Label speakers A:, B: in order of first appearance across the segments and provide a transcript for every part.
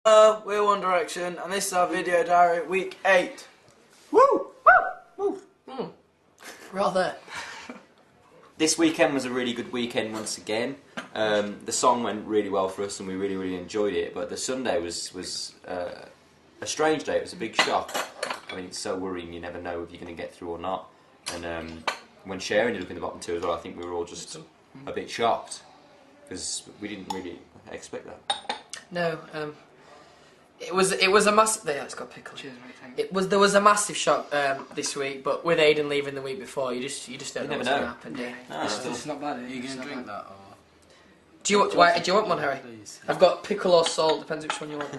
A: We're One Direction, and this is our video diary, week 8.
B: Woo!
A: Woo!
C: Rather.
B: This weekend was a really good weekend once again. The song went really well for us and we really enjoyed it, but the Sunday was a strange day. It was a big shock. I mean, it's so worrying, you never know if you're going to get through or not. And when Cher ended up in the bottom two as well, I think we were all just a bit shocked, because we didn't really expect that.
C: No, it was a massive. Yeah, it's got pickles. There was a massive shock this week, but with Aiden leaving the week before, you just don't know what's going to happen. Do you?
B: No,
D: It's not bad. Are you going to drink that? Or?
C: Do you want one, Harry?
D: Please.
C: I've got pickle or salt, depends which one you want.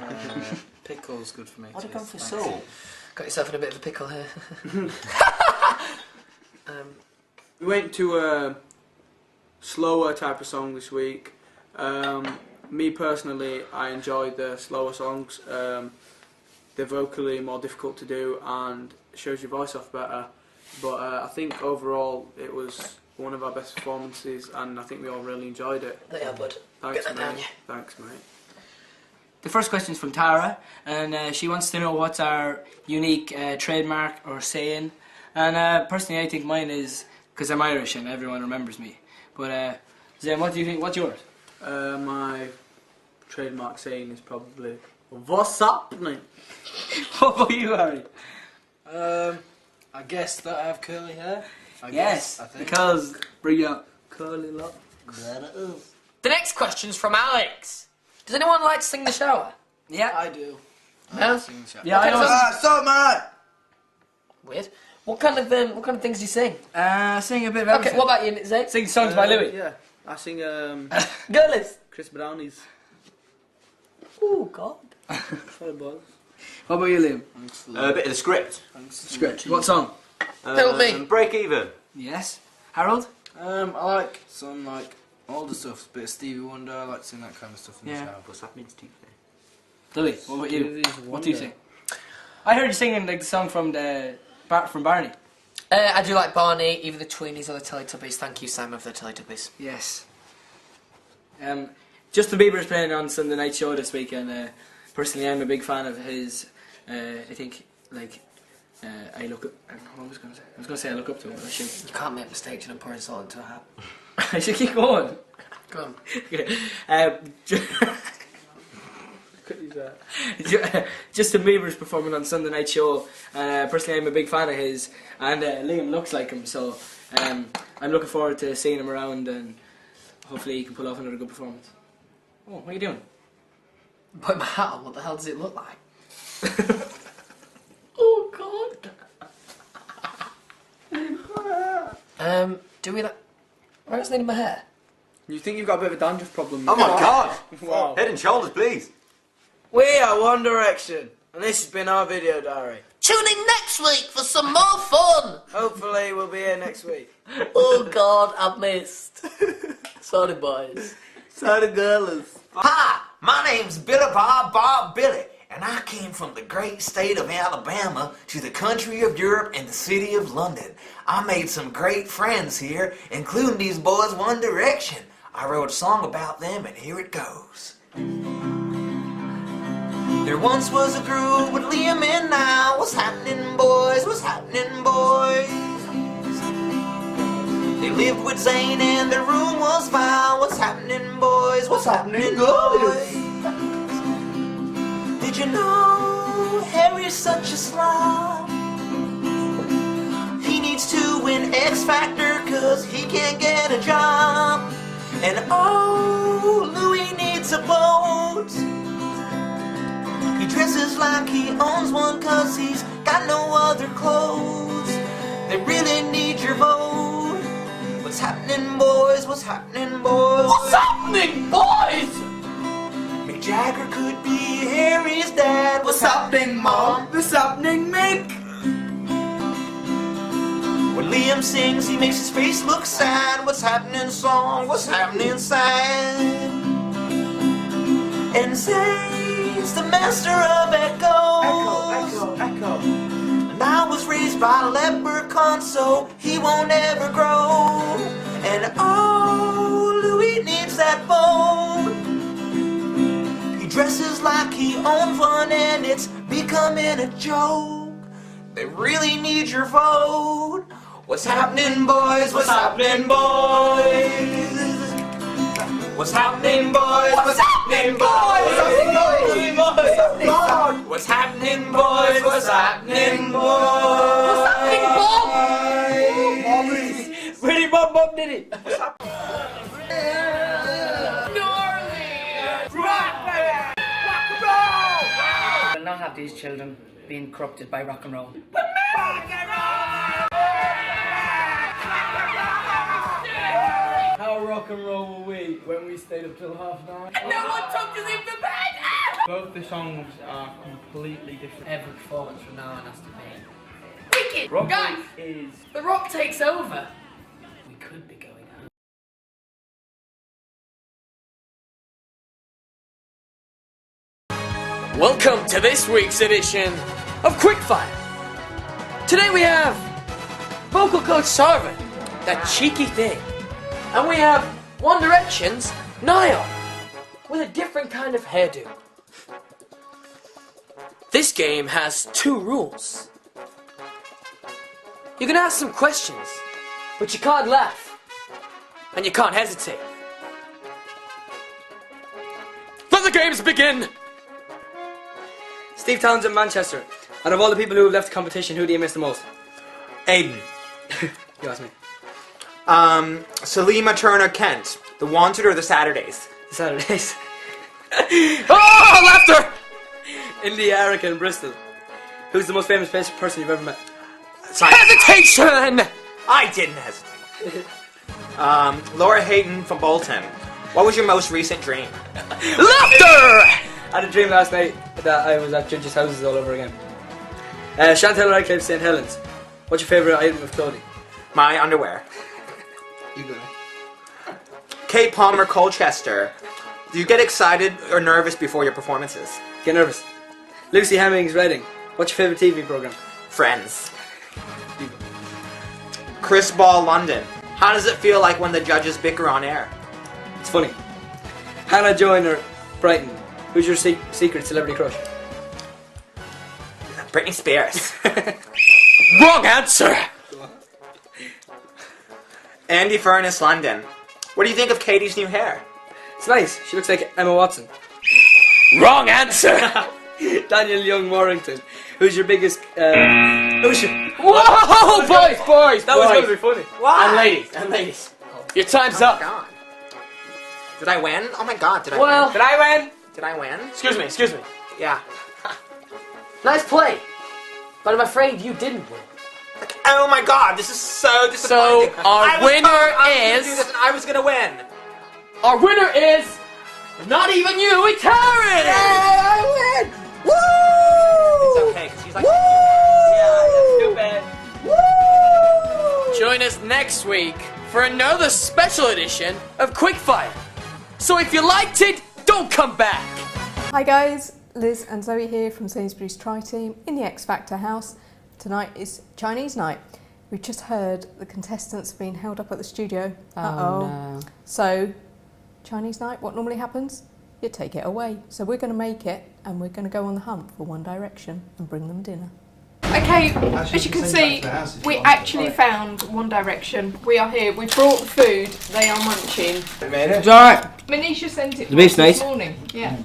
D: Pickle's good for me.
B: Why'd you
D: too,
B: go for
D: thanks.
B: salt?
C: Got yourself in a bit of a pickle here.
A: We went to a slower type of song this week. Me personally, I enjoyed the slower songs. They're vocally more difficult to do and shows your voice off better. But I think overall it was one of our best performances, and I think we all really enjoyed it.
C: There you are, bud.
A: Thanks,
C: Get that down,
A: mate.
C: yeah.
A: Thanks, mate.
D: The first question's from Tara, and she wants to know what's our unique trademark or saying. And personally, I think mine is, because I'm Irish and everyone remembers me. But Zen, what do you think? What's yours?
A: My trademark saying is probably "What's happening?"
D: What about you, Harry?
E: I guess that I have curly hair.
D: Yes,
E: I think.
D: because bring out curly lock.
C: The next question's from Alex. Does anyone like to sing in the shower?
D: Yeah,
E: I do.
C: No?
D: yeah, I know.
A: So mate.
C: Weird. What kind of things do you sing?
D: Sing a bit of
C: Okay,
D: everything.
C: what about you, Zane?
D: Sing songs by Louis.
A: Yeah, I sing
C: Girlies.
A: Chris Brownie's.
C: Oh God.
A: Sorry, boys.
D: What about you, Liam?
B: A bit of the script.
D: Script. What song?
C: Tell me.
B: Break Even.
D: Yes. Harold?
E: I like some older stuff, a bit of Stevie Wonder. I like to sing that kind of stuff in
D: Yeah.
E: the shower.
B: What's happening to Steve?
D: Louis, what about you?
A: Stevie's
D: What do you
A: Wonder.
D: sing? I heard you singing like the song from from Barney.
C: I do like Barney, either the Tweenies or the Teletubbies. Thank you, Sam, of the Teletubbies.
D: Yes. Justin Bieber's playing on Sunday Night Show this week, and personally, I'm a big fan of his. I think I look up. What was I going to say? I was going to say I look up to him. But I should.
C: You can't make mistakes when I'm pouring salt into a hat.
D: I should keep going.
C: Go on.
D: Justin Bieber's performing on Sunday Night Show, and personally I'm a big fan of his, and Liam looks like him, so I'm looking forward to seeing him around, and hopefully he can pull off another good performance. Oh, what are you doing?
C: Put my hat on, what the hell does it look like? Oh God. Do we like... Where's the name of my hair?
A: You think you've got a bit of a dandruff problem?
B: Oh my God!
A: Wow.
B: Head and shoulders, please.
A: We are One Direction, and this has been our video diary.
C: Tune in next week for some more fun!
A: Hopefully we'll be here next week.
C: Oh God, I've missed. Sorry boys.
A: Sorry, girls.
F: Hi, my name's Billy Bob Billy, and I came from the great state of Alabama to the country of Europe and the city of London. I made some great friends here, including these boys One Direction. I wrote a song about them, and here it goes. There once was a group with Liam and I. What's happening, boys? What's happening, boys? They lived with Zane and their room was fine. What's happening, boys? What's happening, boys? Did you know Harry's such a slob? He needs to win X Factor cause he can't get a job. And oh, Louis needs a boat. He dresses like he owns one cause he's got no other clothes. They really need your vote. What's happening, boys? What's happening, boys?
C: What's happening, boys?
F: Mick Jagger could be Harry's dad. What's happening, Mom?
A: What's happening, Mick?
F: When Liam sings, he makes his face look sad. What's happening, song? What's happening, sad? And Zane's the master of echoes.
A: Echo.
F: And I was raised by a leprechaun, so he won't ever grow. And oh, Louis needs that bone. He dresses like he owns it's becoming a joke. They really need your vote. What's happening, boys? What's happening, boys? What's happening, boys? What's happening, boys? What's happening, boys? What's happening, boys? What's happening, Bob?
D: Really, Bob did it.
G: We'll not have these children being corrupted by rock and roll.
D: How rock and roll were we when we stayed up till 9:30?
C: No one took us in the bed!
A: Both the songs are completely different.
C: Every performance from now on has to be wicked!
A: Rock
C: Guys,
A: is
C: The Rock takes over. We could be going home. Welcome to this week's edition of Quickfire. Today we have vocal coach Sarvin, that cheeky thing. And we have One Direction's Niall, with a different kind of hairdo. This game has 2 rules. You can ask some questions, but you can't laugh, and you can't hesitate. Let the games begin!
D: Steve Townsend, Manchester. Out of all the people who have left the competition, who do you miss the most?
H: Aiden.
D: You ask me.
H: Salima Turner Kent. The Wanted or the Saturdays?
D: The Saturdays.
C: Oh, laughter!
D: Indy, Erica, and Bristol. Who's the most famous person you've ever met?
C: Hesitation!
H: I didn't hesitate. Laura Hayden from Bolton. What was your most recent dream?
C: Laughter!
D: I had a dream last night that I was at judges' houses all over again. Chantal Radcliffe, St. Helens. What's your favourite item of clothing?
H: My underwear.
E: You go.
H: Kate Palmer Colchester. Do you get excited or nervous before your performances?
D: Get nervous. Lucy Hemmings, Reading. What's your favourite TV programme?
H: Friends. Chris Ball London. How does it feel like when the judges bicker on air?
D: It's funny. Hannah Joyner, Brighton. Who's your secret celebrity crush?
H: Britney Spears.
C: Wrong answer!
H: Andy Furness London. What do you think of Katie's new hair?
D: It's nice. She looks like Emma Watson.
C: Wrong answer!
D: Daniel Young Warrington. Who's your biggest... who's your...
C: Whoa, boys!
D: That was going to be funny.
H: Why?
C: And ladies. Your time's
H: Oh my
C: up.
H: god. Did I win? Oh my god, did I
C: Well-
H: win?
D: Did I win?
H: Did I win?
C: Excuse me.
H: Yeah.
C: Nice play. But I'm afraid you didn't win.
H: Oh my god, this is so disappointing.
C: So, our
H: I was
C: winner
H: told I was gonna
C: is-
H: do this and I was gonna win.
C: Our winner is... Not even you, it's Harry!
H: I win! Woo! It's okay, because he's like... Yeah,
C: Join us next week for another special edition of Quickfire. So if you liked it, don't come back.
I: Hi guys, Liz and Zoe here from Sainsbury's Tri-Team in the X Factor house. Tonight is Chinese night. We've just heard the contestants being held up at the studio.
J: No.
I: So, Chinese night, what normally happens? You take it away. So we're going to make it and we're going to go on the hunt for One Direction and bring them dinner.
K: Okay, as you can see, we actually found One Direction. We are here. We brought the food. They are munching.
E: It's alright.
K: Manisha sent it
E: The beef's
K: this
E: nice.
K: morning. Yeah.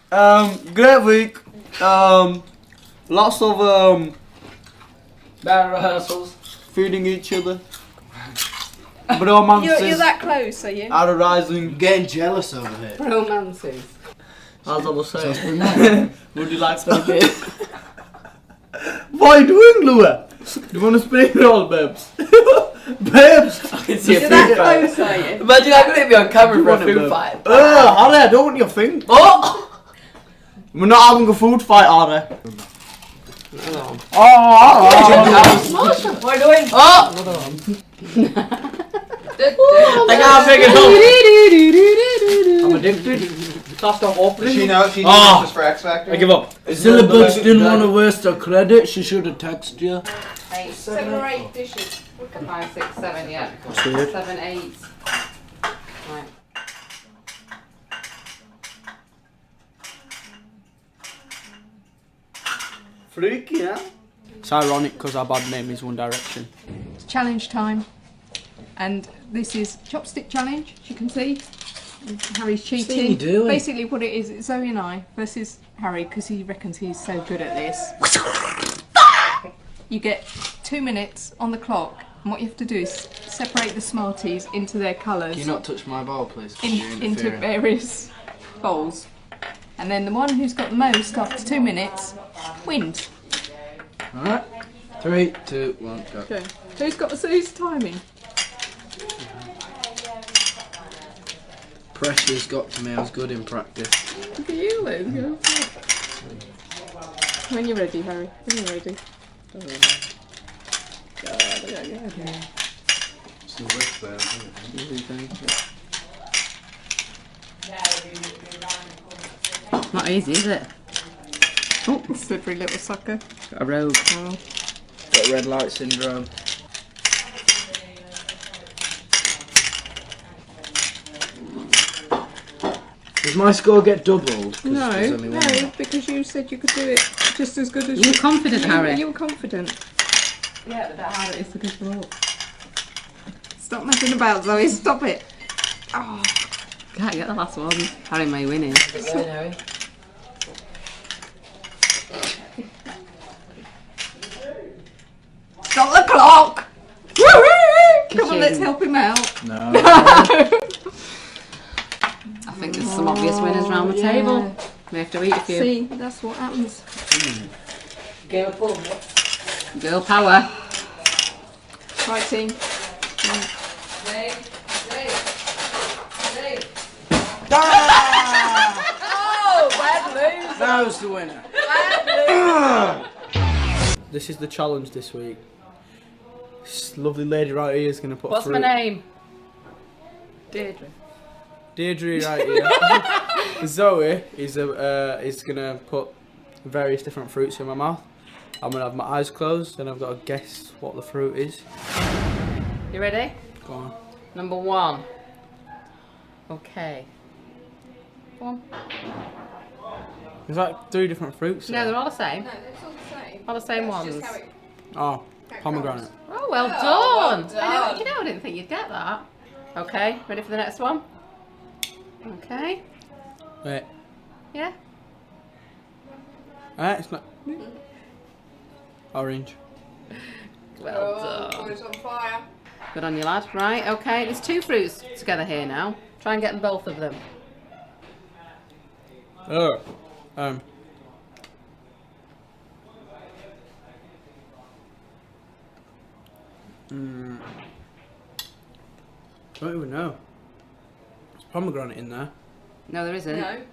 E: Great week. Lots of band rehearsals, feeding each other. Bromances.
K: You're that close, are you?
E: Advertising.
J: Getting jealous over here.
K: Romances.
E: As I was saying. Would you like to speak? What are you doing, Louis? You want to speak at all, babes? Babes!
K: You're that close, are you?
C: Imagine I could be on camera for a
E: Harry,
C: food fight.
E: I don't want your thing.
C: Oh!
E: We're not having a food fight, are we?
C: What are you doing? Oh!
E: I can't pick it up. I'm addicted. Stop opening.
J: She knows this for X Factor.
E: I give up. Syllabus didn't want to waste her credit. She should have texted you.
K: 7 or 8 dishes. Look at 5, 6, 7, yeah.
E: Sweet.
K: 7, 8. Right.
E: Freaky, huh?
A: It's ironic because our band name is One Direction.
K: It's challenge time, and this is chopstick challenge. As you can see, Harry's cheating.
J: you doing?
K: Basically, what it is, it's Zoe and I versus Harry because he reckons he's so good at this. You get 2 minutes on the clock, and what you have to do is separate the Smarties into their colours.
J: Can you not touch my bowl, please?
K: Into various bowls, and then the one who's got the most after 2 minutes wins.
J: Alright. 3, 2, 1, go.
K: Okay. Who's timing?
J: Pressure's got to me, I was good in practice.
K: Look at you, Liz. Go for it. When you're ready, Harry. When you're ready.
G: Not easy, is it?
K: Oh, slippery little sucker.
G: Got a rogue.
K: Oh.
E: Got red light syndrome. Does my score get doubled?
K: No, because you said you could do it just as good as
G: You were confident, Harry.
K: You were confident.
G: Yeah, but that hard it is to control.
K: Stop messing about, Zoe. Stop it. Oh.
G: Can't get the last one. Harry may win it.
D: Harry.
K: Stop the clock! Come on, let's help him out.
E: No.
G: I think there's some obvious winners round the table. We have to eat a few.
K: See, that's what happens.
D: Game of pool.
G: Girl power.
K: Right, team.
D: Oh, bad loser.
E: That was the winner.
A: This is the challenge this week. This lovely lady right here is going to put
G: What's
A: fruit.
G: my name? Deirdre.
A: Deirdre right here. Zoe is going to put various different fruits in my mouth. I'm going to have my eyes closed and I've got to guess what the fruit is.
G: You ready?
A: Go on.
G: Number 1. Okay. Go on.
A: There's like 3 different fruits.
G: No, they're all the same.
K: No, it's all the same.
G: All the same ones.
A: Oh, pomegranate.
G: Oh, well done. I didn't think you'd get that. Okay, ready for the next one? Okay.
A: Wait.
G: Yeah.
A: It's not. Orange.
G: Well done.
K: It's on fire.
G: Good on you, lad. Right, okay. There's 2 fruits together here now. Try and get them both of them.
A: Oh. I don't even know. There's pomegranate in there.
G: No, there isn't.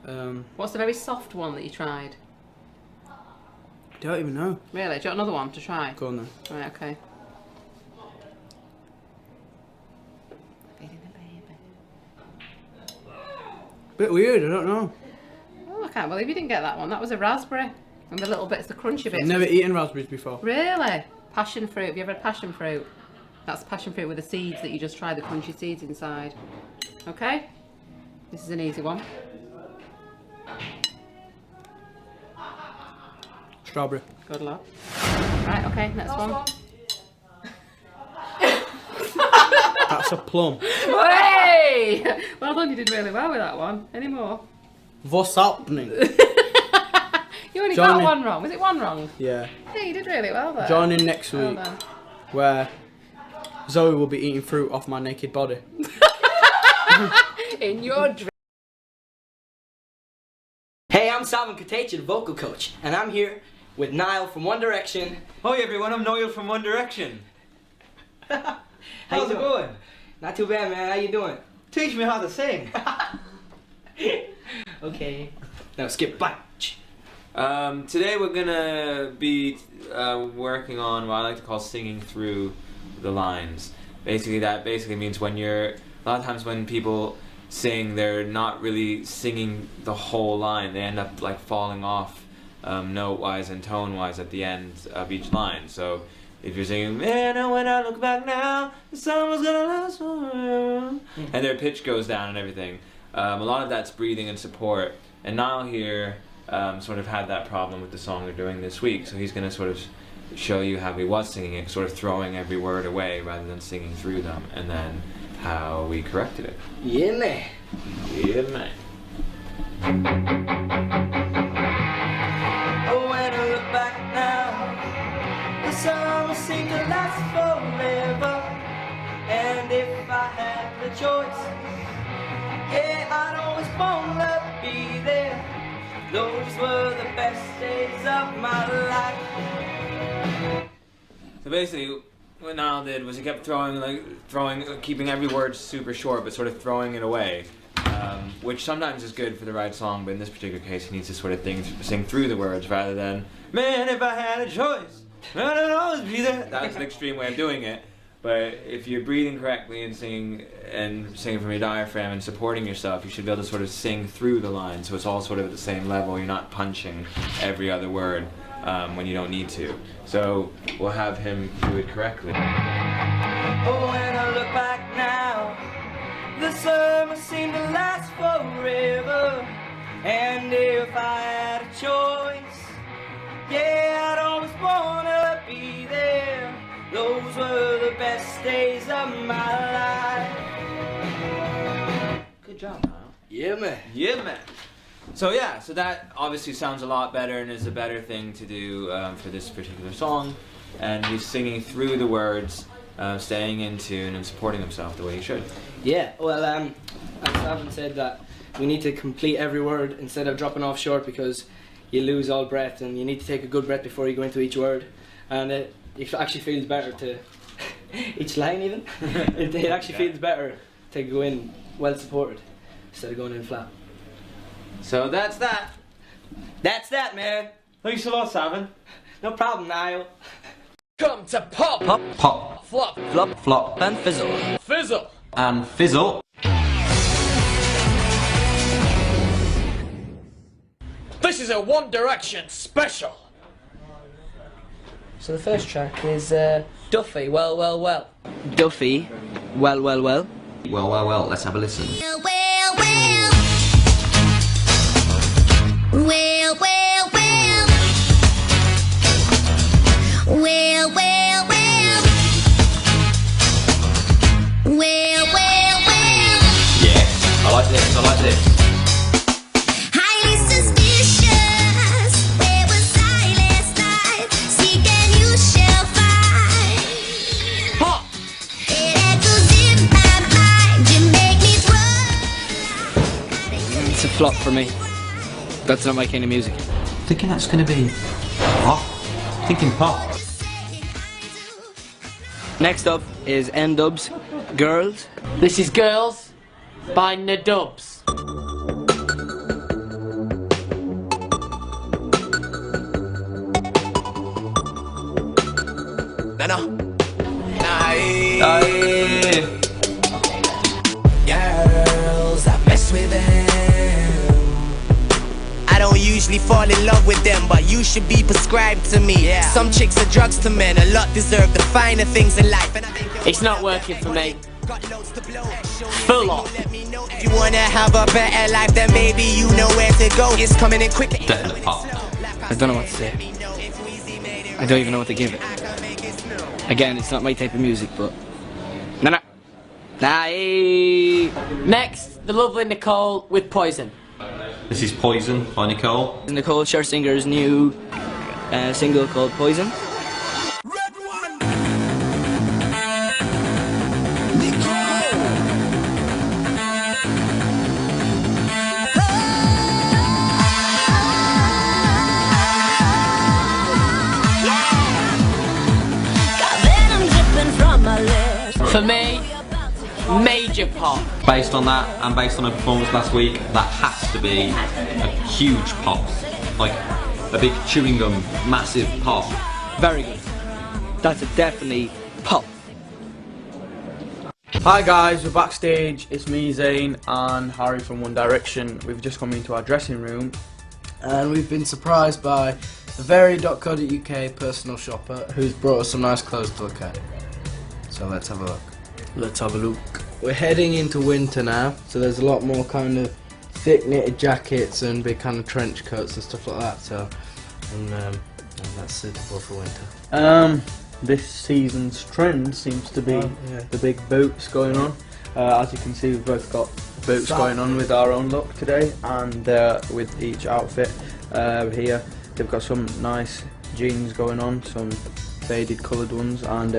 K: No.
G: What's the very soft one that you tried?
A: Don't even know.
G: Really? Do you want another one to try?
A: Go on then.
G: Right, okay.
A: Bit weird, I don't know.
G: Oh, I can't believe you didn't get that one. That was a raspberry. And the little bits, the crunchy bits.
A: I've never eaten raspberries before.
G: Really? Passion fruit. Have you ever had passion fruit? That's passion fruit with the seeds that you just tried, the crunchy seeds inside. Okay? This is an easy one.
A: Strawberry.
G: Good luck. Right, okay, next one.
A: That's a plum.
G: Hey! Well done, you did really well with that one. Any more?
A: What's happening?
G: You only
A: Join
G: got
A: in.
G: one wrong. Was it one wrong?
A: Yeah.
G: Yeah, you did really well there.
A: Join in next
G: Well
A: week
G: done.
A: where Zoe will be eating fruit off my naked body.
G: In your dress.
D: Hey, I'm Salman Kutech, the vocal coach, and I'm here with Niall from One Direction.
H: Hi everyone, I'm Noel from One Direction. How's it going?
D: Not too bad, man. How you doing?
H: Teach me how to sing.
D: Okay. Now skip back.
L: Today we're gonna be working on what I like to call singing through the lines. Basically, that means when a lot of times when people sing, they're not really singing the whole line. They end up like falling off note-wise and tone-wise at the end of each line. So if you're singing, man, when I look back now, the sun was gonna last forever, and their pitch goes down and everything. A lot of that's breathing and support. And Niall here sort of had that problem with the song they're doing this week. So he's going to sort of show you how he was singing it, sort of throwing every word away rather than singing through them, and then how we corrected it.
D: Yeah, man.
L: Yeah, man.
F: Oh, when I look back now, the summer seemed to last forever. And if I had the choice, yeah, I'd always wanna be there. Those were the best days of my life.
L: So basically, what Niall did was he kept keeping every word super short, but sort of throwing it away. Which sometimes is good for the right song, but in this particular case, he needs to sort of sing through the words rather than, man, if I had a choice, I'd always be there. That's an extreme way of doing it. But if you're breathing correctly and singing from your diaphragm and supporting yourself, you should be able to sort of sing through the line, so it's all sort of at the same level. You're not punching every other word when you don't need to. So we'll have him do it correctly.
F: Oh, when I look back now, the summer seemed to last forever. And if I had a choice, yeah, I'd always wanna be there. Those were the best days of my life.
L: Good job, Niall.
D: Yeah, man.
L: Yeah, man. So yeah, so that obviously sounds a lot better and is a better thing to do for this particular song. And he's singing through the words, staying in tune and supporting himself the way he should.
D: Yeah, well, as Savin said, that we need to complete every word instead of dropping off short, because you lose all breath, and you need to take a good breath before you go into each word. And it actually feels better to each line even. it actually feels better to go in well supported instead of going in flat.
L: So that's that.
D: That's that, man.
L: Thanks a lot, Savin.
D: No problem, Niall.
C: Come to pop,
B: Pop, pop,
C: flop,
B: flop, flop, and fizzle.
C: fizzle.
B: And fizzle.
C: This is a One Direction special.
D: So the first track is Duffy, Well, Well, Well. Duffy, Well, Well, Well.
B: Well, well, well, let's have a listen.
M: Well, well, well. Well, well, well. Well, well, well. Well, well, well.
B: Yeah, I like this, I like this.
M: Highly suspicious. Where was I last night? Seek and you shall find.
C: Pop.
M: It echoes in my mind. You make me run.
D: It's a flop for me. That's not my kind of music.
B: Thinking that's going to be pop. Thinking pop.
D: Next up is N-Dubs, Girls.
C: This is Girls by N-Dubs.
F: Girls, I mess with them.
N: I don't usually fall in love with them, but you should be prescribed to me.
F: Yeah.
N: Some chicks are drugs to men, a lot deserve the finer things in life. And I think
C: It's not working for me. Full on.
N: if you wanna have a better life, then maybe you know where to go. It's coming in quick.
B: Definitely pop.
D: I don't know what to say. I don't even know what to give it. Again, it's not my type of music, but... Nah.
C: Next, the lovely Nicole with Poison.
B: This is Poison by Nicole.
D: Nicole Scherzinger's new single called Poison.
C: For me, major pop.
B: Based on that, and based on her performance last week, that has to be a huge pop. Like a big chewing gum, massive pop.
D: Very good. That's a definitely pop.
A: Hi guys, we're backstage. It's me, Zayn, and Harry from One Direction. We've just come into our dressing room.
E: And we've been surprised by the very.co.uk personal shopper who's brought us some nice clothes to look at. So let's have a look. We're heading into winter now, so there's a lot more kind of thick knitted jackets and big kind of trench coats and stuff like that. So, and that's suitable for winter.
A: This season's trend seems to be the big boots going on. As you can see, we've both got boots going on with our own look today, and with each outfit here, they've got some nice jeans going on, some faded coloured ones, and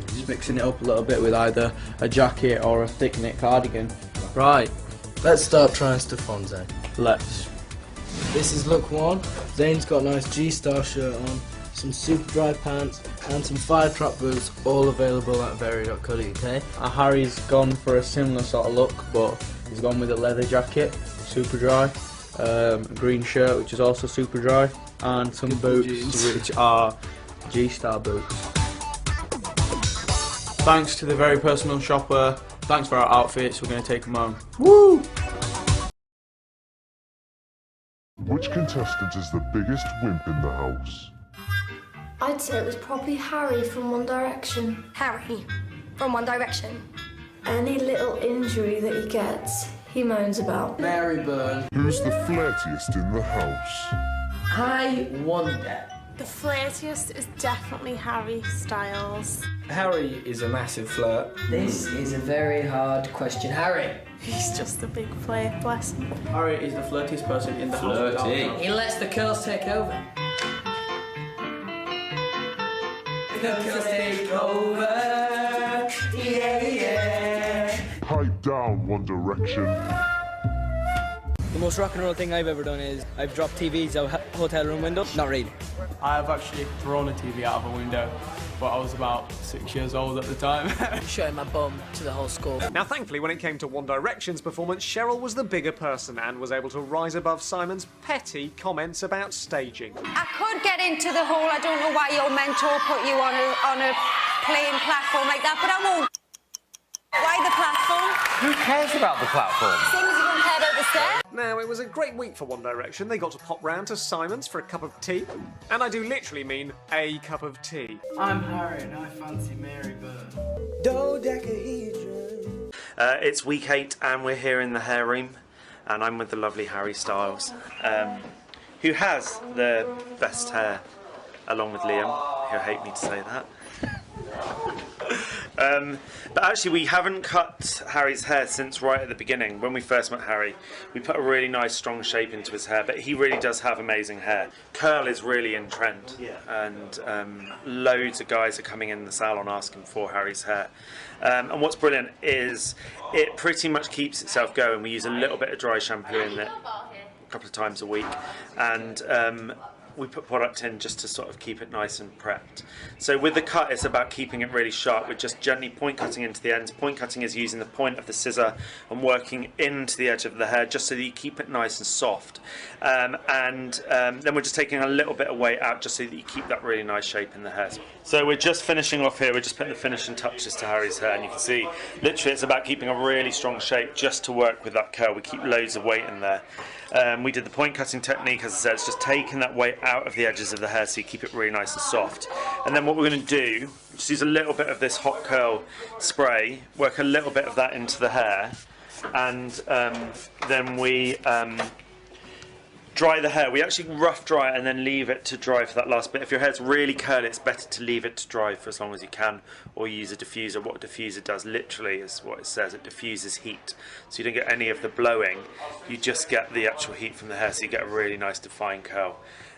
A: just mixing it up a little bit with either a jacket or a thick knit cardigan.
E: Right, let's start trying stuff on, Zane.
A: Let's.
E: This is look one. Zane's got a nice G-Star shirt on, some super dry pants, and some fire trap boots, all available at very.co.uk.
A: Harry's gone for a similar sort of look, but he's gone with a leather jacket, super dry, a green shirt which is also super dry, and some boots which are G-Star boots. Thanks to the very personal shopper, thanks for our outfits, we're going to take them home. Woo!
O: Which contestant is the biggest wimp in the house?
P: I'd say it was probably Harry from One Direction.
Q: Harry from One Direction.
P: Any little injury that he gets, he moans about.
J: Mary Byrne.
O: Who's the flirtiest in the house?
J: I wonder.
R: The flirtiest is definitely Harry Styles.
D: Harry is a massive flirt.
J: This is a very hard question. Harry.
R: He's just a big flirt, bless him.
A: Harry is the flirtiest person in the house.
J: He lets the girls take over. The girls take over. Yeah, yeah.
O: Pipe down, One Direction.
D: The most rock and roll thing I've ever done is I've dropped TVs out hotel room windows. Not really.
A: I have actually thrown a TV out of a window, but I was about 6 years old at the time.
C: Showing my bum to the whole school.
S: Now, thankfully, when it came to One Direction's performance, Cheryl was the bigger person and was able to rise above Simon's petty comments about staging.
Q: I could get into the hall. I don't know why your mentor put you on a playing platform like that, but I won't. Why the platform?
S: Who cares about the platform?
Q: Same as you don't care about the stairs.
S: Now, it was a great week for One Direction. They got to pop round to Simon's for a cup of tea. And I do literally mean a cup of tea.
E: I'm Harry and I fancy Mary Byrne.
T: Dodecahedron. It's week 8 and we're here in the hair room. And I'm with the lovely Harry Styles, who has the best hair, along with Liam, who'll hate me to say that. But actually we haven't cut Harry's hair since right at the beginning. When we first met Harry, we put a really nice strong shape into his hair, but he really does have amazing hair. Curl is really in trend, and loads of guys are coming in the salon asking for Harry's hair. And what's brilliant is it pretty much keeps itself going. We use a little bit of dry shampoo in it a couple of times a week, and we put product in just to sort of keep it nice and prepped. So with the cut, it's about keeping it really sharp. We're just gently point cutting into the ends. Point cutting is using the point of the scissor and working into the edge of the hair just so that you keep it nice and soft. Then we're just taking a little bit of weight out just so that you keep that really nice shape in the hair. So we're just finishing off here. We're just putting the finishing touches to Harry's hair, and you can see literally it's about keeping a really strong shape just to work with that curl. We keep loads of weight in there. We did the point cutting technique, as I said, it's just taking that weight out of the edges of the hair so you keep it really nice and soft. And then what we're going to do, just use a little bit of this hot curl spray, work a little bit of that into the hair, and then we dry the hair. We actually rough dry it and then leave it to dry for that last bit. If your hair's really curly, it's better to leave it to dry for as long as you can, or use a diffuser. What a diffuser does literally is what it says, it diffuses heat. So you don't get any of the blowing, you just get the actual heat from the hair, so you get a really nice defined curl.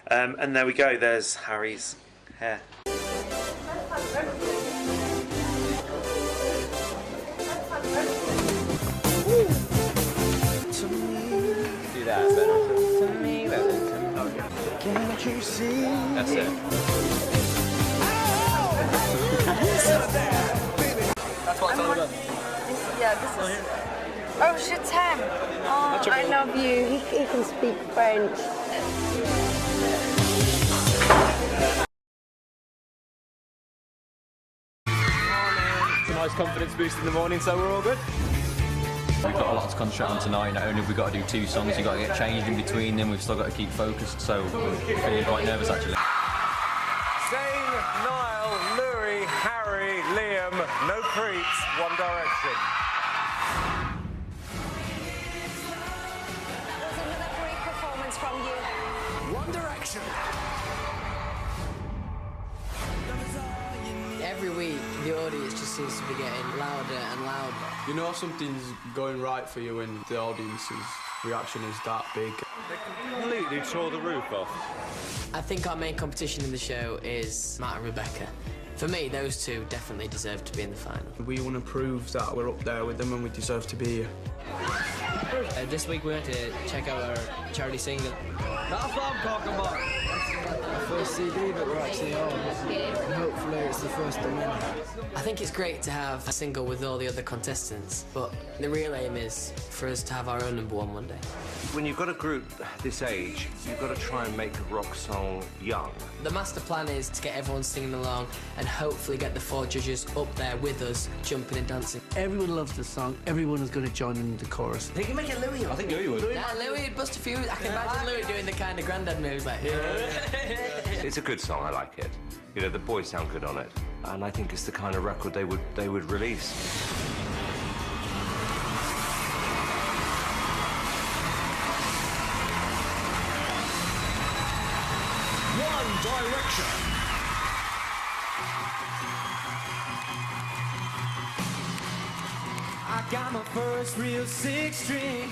T: And there we go, there's Harry's hair.
B: Do that better. To me, better to me.
F: Can't you see?
B: That's it.
D: That's what it's all about.
Q: This is. Oh, Chatem. Oh, I love you. He can speak French.
S: It's a nice confidence boost in the morning, so we're all good.
U: We've got a lot to concentrate on tonight. Not only have we got to do 2 songs, we've got to get changed in between them. We've still got to keep focused, so we're feeling quite nervous actually.
S: Zayn, Niall, Louis, Harry, Liam, no creeps, One Direction.
I: Direction.
C: Every week, the audience just seems to be getting louder and louder.
A: You know something's going right for you when the audience's reaction is that big.
V: They completely tore the roof off.
C: I think our main competition in the show is Matt and Rebecca. For me, those two definitely deserve to be in the final.
A: We want to prove that we're up there with them and we deserve to be here.
D: This week we had to check out our charity single.
J: That's what I'm talking about. Our first CD that we're actually on, and hopefully it's the first to win.
C: I think it's great to have a single with all the other contestants, but the real aim is for us to have our own #1 one day.
W: When you've got a group this age, you've got to try and make a rock song young.
C: The master plan is to get everyone singing along and hopefully get the 4 judges up there with us, jumping and dancing.
J: Everyone loves this song. Everyone is going to join in the chorus.
C: They can make it Louis.
J: I think Louis would.
C: Yeah, Louis would bust a few. I can imagine Louis doing the kind of granddad moves like.
W: It's a good song, I like it. You know, the boys sound good on it. And I think it's the kind of record they would release.
I: One Direction.
F: I got my first real 6-string,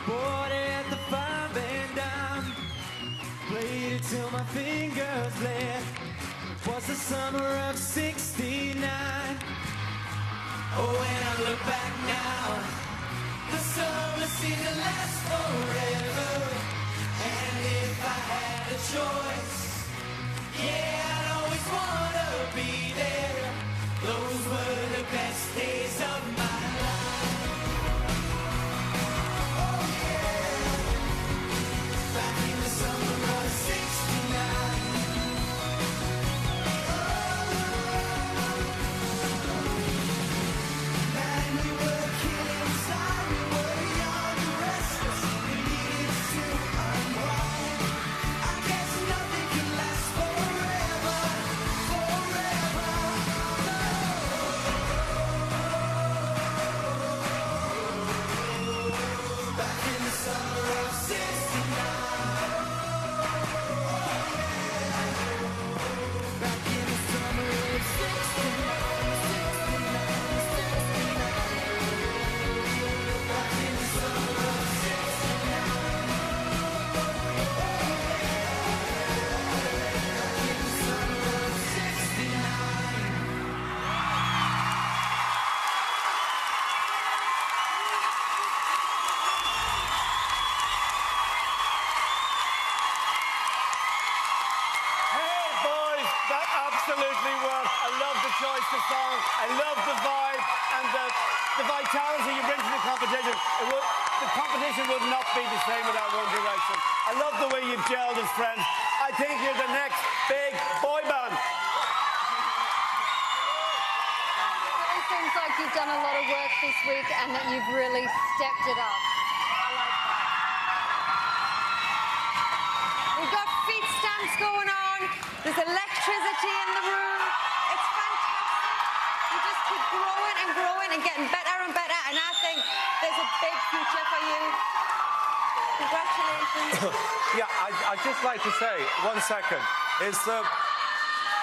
F: bought it at the 5 and dime. Played it till my fingers bled. Was the summer of '69. Oh, when I look back now, the summer seemed to last forever. And if I had a choice, yeah, I'd always wanna be there. Those were the best days of my life. Oh yeah, back in the summer of '69. Man, we were killing inside, we were young and restless, we needed to unwind. I guess nothing can last forever, forever. Back in the summer of '69. Back in the summer of '69. Back in the summer of
V: Hey, boys, that absolutely worked. I love the choice of song. I love the vibe and the vitality you bring to the competition. The competition would not be the same without One Direction. I love the way you've gelled as friends. I think you're the next big boy band.
Q: It seems like you've done a lot of work this week and that you've really stepped it up. We've got feet stamps going on. There's electricity in the room. It's fantastic. You just keep growing and growing and getting better and better. And I think there's a big future for you. Congratulations.
V: Yeah, I'd just like to say, 1 second, is that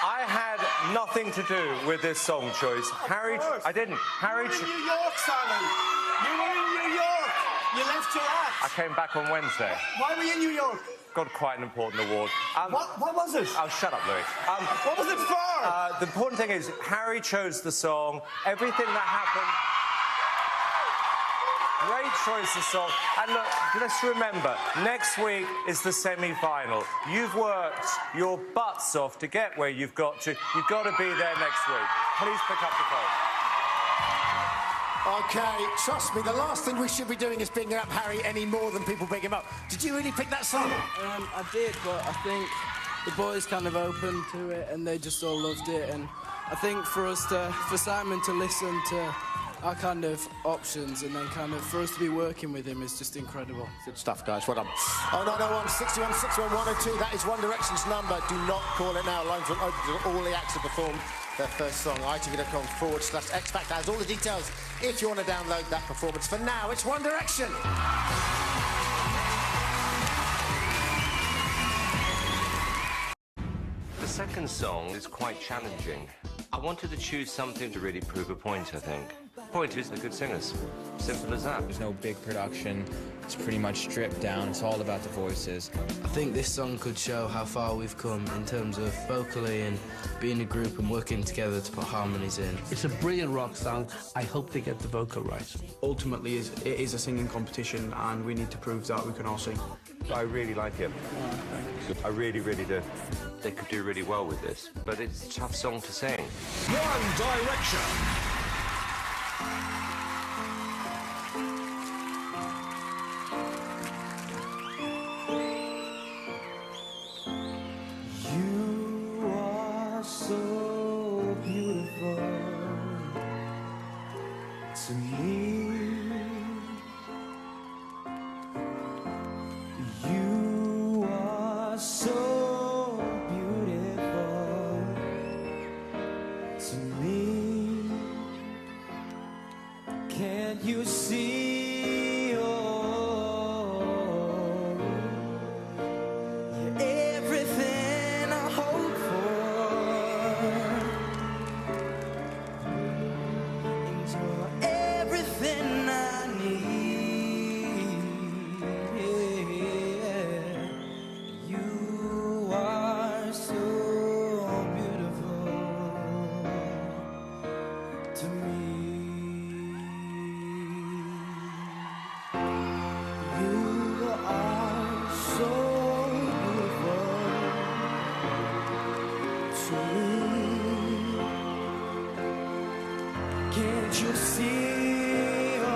V: I had nothing to do with this song choice. Harry, I didn't. Harry,
I: You were in New York, Simon. You were in New York. You left your act.
V: I came back on Wednesday.
I: Why were you in New York?
V: Got quite an important award.
I: What was it?
V: Oh, shut up, Louis.
I: What was it for?
V: The important thing is Harry chose the song. Everything that happened. Great choice of song. And look, let's remember, next week is the semi-final. You've worked your butts off to get where you've got to. You've got to be there next week. Please pick up the phone.
I: Okay, trust me, the last thing we should be doing is picking up Harry any more than people pick him up. Did you really pick that song?
J: I did, but I think the boys kind of opened to it and they just all loved it. And I think for Simon to listen to our kind of options and then kind of for us to be working with him is just incredible.
I: Good stuff, guys. Well done. 0901 61 61 102. That is One Direction's number. Do not call it now. Lines will open to all the acts to perform their first song. ITV.com/X Factor has all the details if you want to download that performance. For now, it's One Direction.
W: second song is quite challenging. I wanted to choose something to really prove a point, I think. Point is, they're good singers. Simple as that.
G: There's no big production. It's pretty much stripped down. It's all about the voices.
J: I think this song could show how far we've come in terms of vocally and being a group and working together to put harmonies in.
E: It's a brilliant rock song. I hope they get the vocal right.
A: Ultimately, it is a singing competition, and we need to prove that we can all sing.
W: I really like it. I really, really do. They could do really well with this, but it's a tough song to sing.
H: One Direction.
F: You are so beautiful to me. You are so beautiful to me. Can't you see? Oh, you're everything I hope for, and you're everything I need. You are so beautiful to me. You are so beautiful to me. Can't you see? Oh,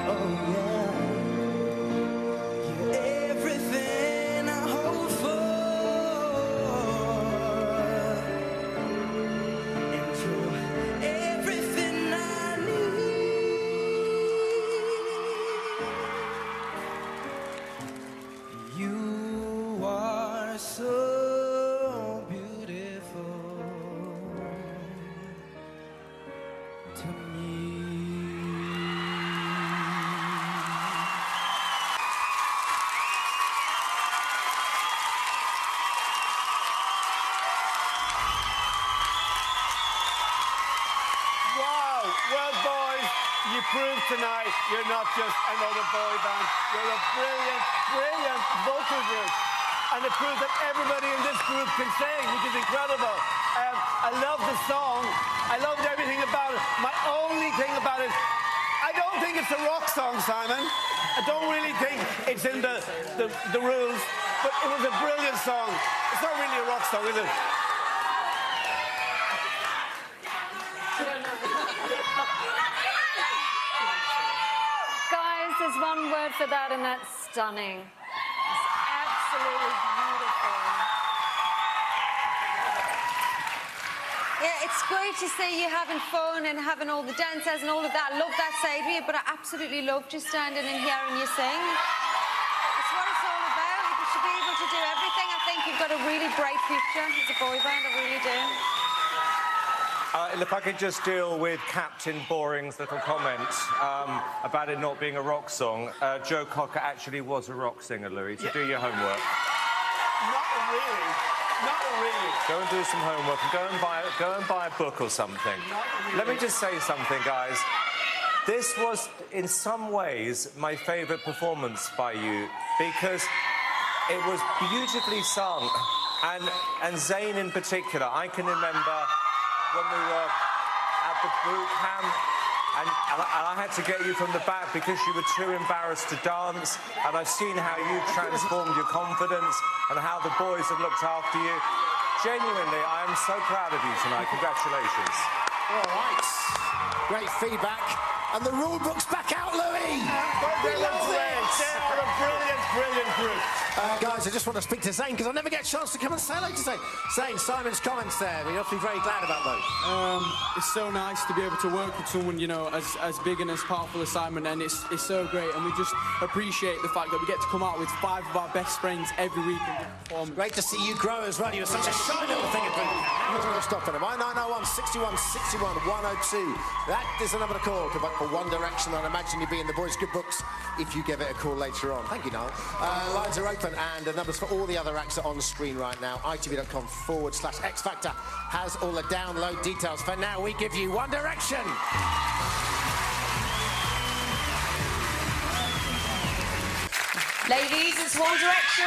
F: oh yeah. You're everything I hope for, and you're everything I need. You are so beautiful to me.
V: Wow! Well, boys, you proved tonight you're not just another boy band. You're a brilliant, brilliant vocal group. And it proves that everybody in this group can sing, which is incredible. I love the song. I loved everything about it. My only thing about it, I don't think it's a rock song, Simon. I don't really think it's in the rules. But it was a brilliant song. It's not really a rock song, is it?
Q: Guys, there's one word for that, and that's stunning. It's absolutely beautiful. Yeah, it's great to see you having fun and having all the dancers and all of that. I love that side of you, but I absolutely love just standing in here and you sing. That's what it's all about. You should be able to do everything. I think you've got a really bright future as a boy band. I really do.
W: If I could just deal with Captain Boring's little comment about it not being a rock song. Joe Cocker actually was a rock singer, Louis, so do your homework.
V: Not really. Not really.
W: Go and do some homework and go and buy a book or something.
V: Really.
W: Let me just say something, guys. This was, in some ways, my favourite performance by you because it was beautifully sung, and Zayn in particular. I can remember when we were at the boot camp, and I had to get you from the back because you were too embarrassed to dance, and I've seen how you transformed your confidence and how the boys have looked after you. Genuinely, I am so proud of you tonight. Congratulations.
I: All right. Great feedback. And the rule book's back out, Louis!
V: They are a brilliant, brilliant group.
I: Guys, I just want to speak to Zayn because I never get a chance to come and say hello to Zayn. Zayn, Simon's comments there. We're obviously very glad about those.
A: It's so nice to be able to work with someone, you know, as big and as powerful as Simon, and it's so great, and we just appreciate the fact that we get to come out with 5 of our best friends every week and perform.
I: Great to see you grow as well. You're such a shy little thing. Who's going to stop him? 0901 61 61 102. That is the number to call for One Direction. I'd imagine you'd be in the boys' good books if you give it a call later on. Thank you, Noel. Lines are open, and the numbers for all the other acts are on the screen right now. itv.com/X Factor has all the download details. For now, we give you One Direction.
K: Ladies, it's One Direction.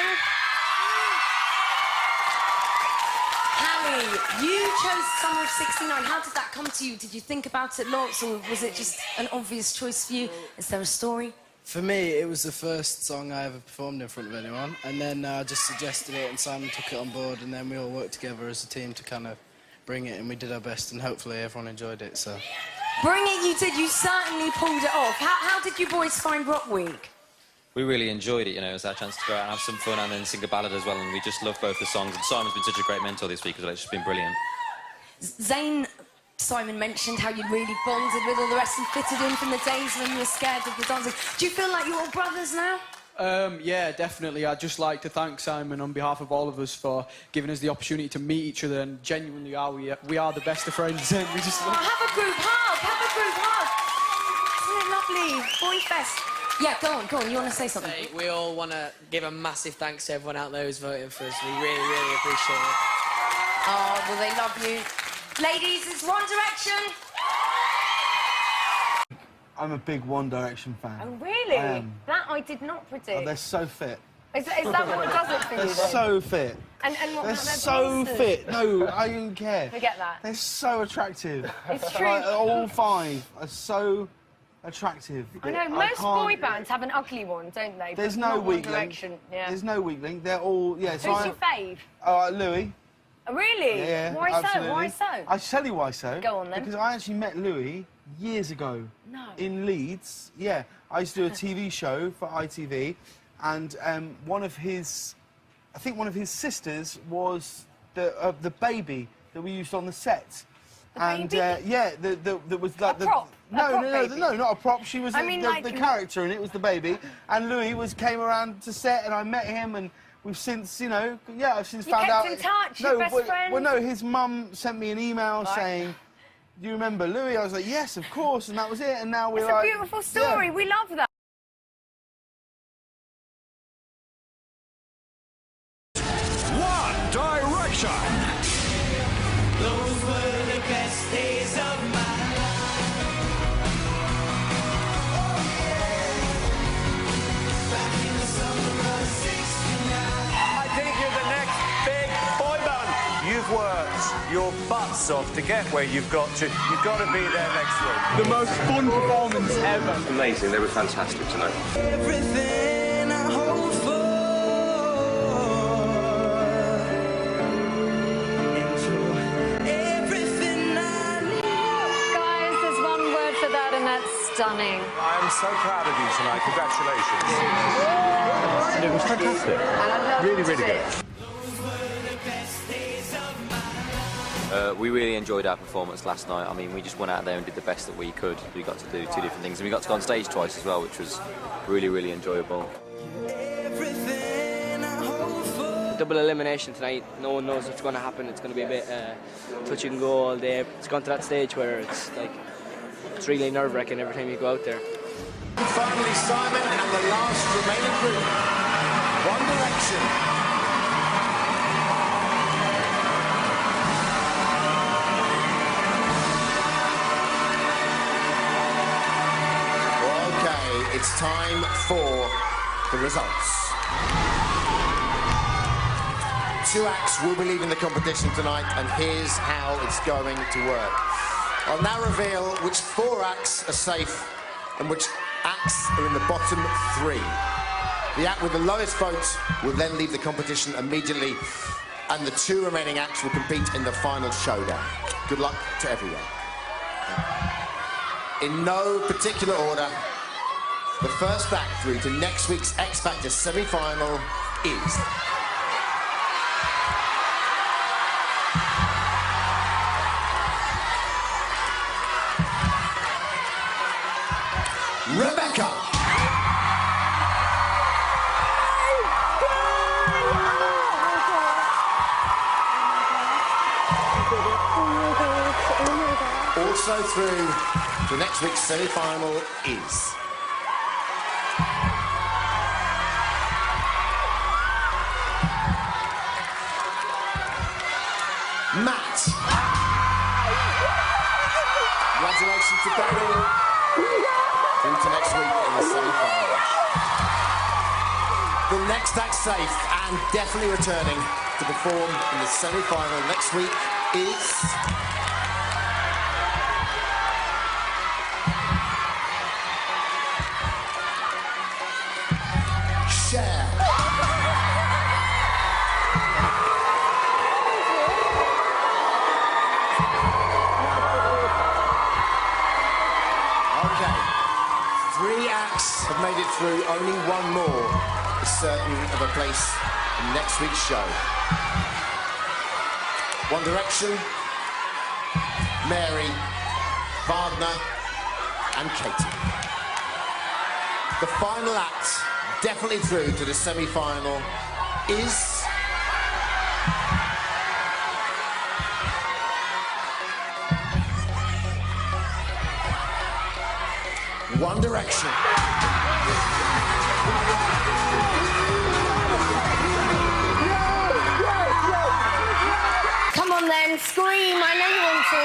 K: Harry, you chose Summer of '69. How did that come to you? Did you think about it lots, or was it just an obvious choice for you? Is there a story?
J: For me, it was the first song I ever performed in front of anyone, and then I just suggested it, and Simon took it on board, and then we all worked together as a team to kind of bring it, and we did our best, and hopefully everyone enjoyed it, so...
K: Bring it, you did. You certainly pulled it off. How did you boys find Rock Week?
U: We really enjoyed it, you know, it was our chance to go out and have some fun and then sing a ballad as well, and we just love both the songs. And Simon's been such a great mentor this week as well, it's just been brilliant.
K: Zayn, Simon mentioned how you'd really bonded with all the rest and fitted in from the days when you were scared of the dancing. Do you feel like you're all brothers now?
A: Yeah, definitely. I'd just like to thank Simon on behalf of all of us for giving us the opportunity to meet each other, and genuinely we are the best of friends. And we just
K: have a group hug, have a group hug. Isn't it lovely? Boy Fest. Yeah, go on, you want to say something?
C: We all want to give a massive thanks to everyone out there who's voting for us. We really, really appreciate it.
K: Oh, well, they love you. Ladies, it's One Direction.
E: I'm a big One Direction fan.
L: Oh, really?
E: I am.
L: That I did not predict.
E: Oh, they're so fit.
L: Is that what does it for you?
E: They're so fit.
L: And what
E: they're
L: about their
E: so
L: voices?
E: fit. No, I don't care.
L: Forget that.
E: They're so attractive.
L: It's true.
E: Like, all five are so attractive.
L: I know, most boy bands have an ugly one, don't they?
E: There's
L: But
E: no
L: not One
E: weak link.
L: Direction. Yeah.
E: There's no weak link. They're all, yeah.
L: Who's
E: So
L: your fave?
E: Louis.
L: Oh, really?
E: Yeah,
L: Why
E: absolutely.
L: so? Why so?
E: I'll tell you why so.
L: Go on then.
E: Because I actually met Louis years ago.
L: No.
E: In Leeds. Yeah. I used to do a TV show for ITV, and one of his sisters was the baby that we used on the set. And yeah, that was like
L: a prop?
E: No,
L: baby?
E: no, not a prop. She was
L: I mean, like
E: the character, and it was the baby. And Louis came around to set, and I met him, and we've since, you know, yeah, I've since
L: You
E: found
L: kept
E: out.
L: in touch,
E: No,
L: your best friend?
E: well, no, his mum sent me an email saying, "Do you remember Louis?" I was like, "Yes, of course," and that was it. And now we're
L: It's a beautiful story.
E: Yeah.
L: We love that.
H: One Direction.
F: Those were the best days of my life. Oh yeah. Back in the summer of '69.
W: I think you're the next big boy band. You've worked your butts off to get where you've got to. You've got to be there next week.
E: The most fun performance ever.
U: Amazing, they were fantastic tonight.
F: Everything I hold for.
L: Guys, there's one word for that, and that's stunning.
W: I am so proud of you tonight. Congratulations.
U: It was fantastic.
L: And I loved
U: Really, really
L: it.
U: good. We really enjoyed our performance last night. I mean, we just went out there and did the best that we could. We got to do two different things, and we got to go on stage twice as well, which was really, really enjoyable.
D: Double elimination tonight. No one knows what's going to happen. It's going to be a bit touch and go all day. It's gone to that stage where it's like it's really nerve-wracking every time you go out there.
I: Finally, Simon and the last remaining group, One Direction. Okay, it's time for the results. Two acts will be leaving the competition tonight, and here's how it's going to work. I'll now reveal which 4 acts are safe and which acts are in the bottom 3. The act with the lowest votes will then leave the competition immediately, and the 2 remaining acts will compete in the final showdown. Good luck to everyone. In no particular order, the first act through to next week's X Factor semi-final is... Rebecca. Also through to next week's semi-final is... Matt. Congratulations to Barry. Through to next week in the semi-final. The next act safe and definitely returning to perform in the semi-final next week is... Cher. Okay. 3 acts have made it through. Only one more is certain of a place in next week's show. One Direction, Mary, Wagner, and Katie. The final act, definitely through to the semi-final, is... One Direction.
K: Come on then, scream, I know you want to.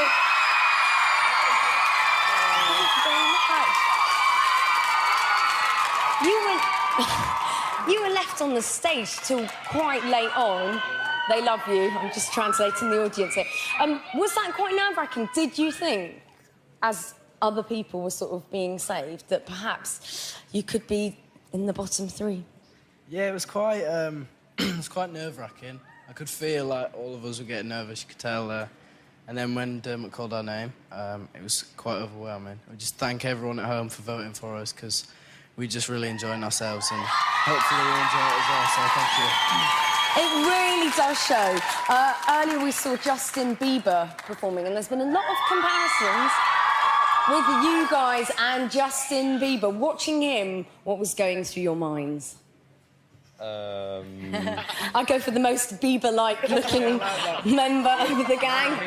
K: You were left on the stage till quite late on. They love you. I'm just translating the audience here. Was that quite nerve-wracking? Did you think, as other people were sort of being saved, that perhaps you could be in the bottom 3?
J: Yeah, it was quite nerve-wracking. I could feel like all of us were getting nervous, you could tell. And then when Dermot called our name, it was quite overwhelming. We just thank everyone at home for voting for us, because we're just really enjoying ourselves, and hopefully you enjoy it as well, so thank you.
K: It really does show. Earlier we saw Justin Bieber performing, and there's been a lot of comparisons with you guys and Justin Bieber. Watching him, what was going through your minds? I'd go for the most Bieber-like looking member of the gang.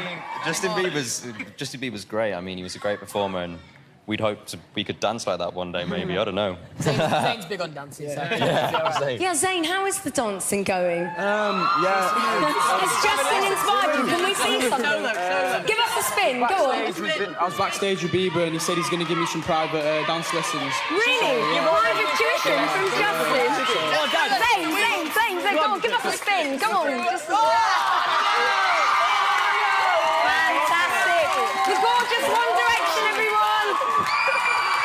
U: Justin Bieber's great. I mean, he was a great performer, and we'd hoped we could dance like that one day, maybe. I don't know.
D: Zane's big on dancing, so...
K: Yeah, Zane, how is the dancing going?
M: Yeah.
K: Has Justin inspired you? Can we see something? Give us a spin, go on.
M: I was backstage with Bieber and he said he's going to give me some private dance lessons.
K: Really? Private tuition from Justin? Zane, go on, give us a spin, go on. Fantastic. The gorgeous One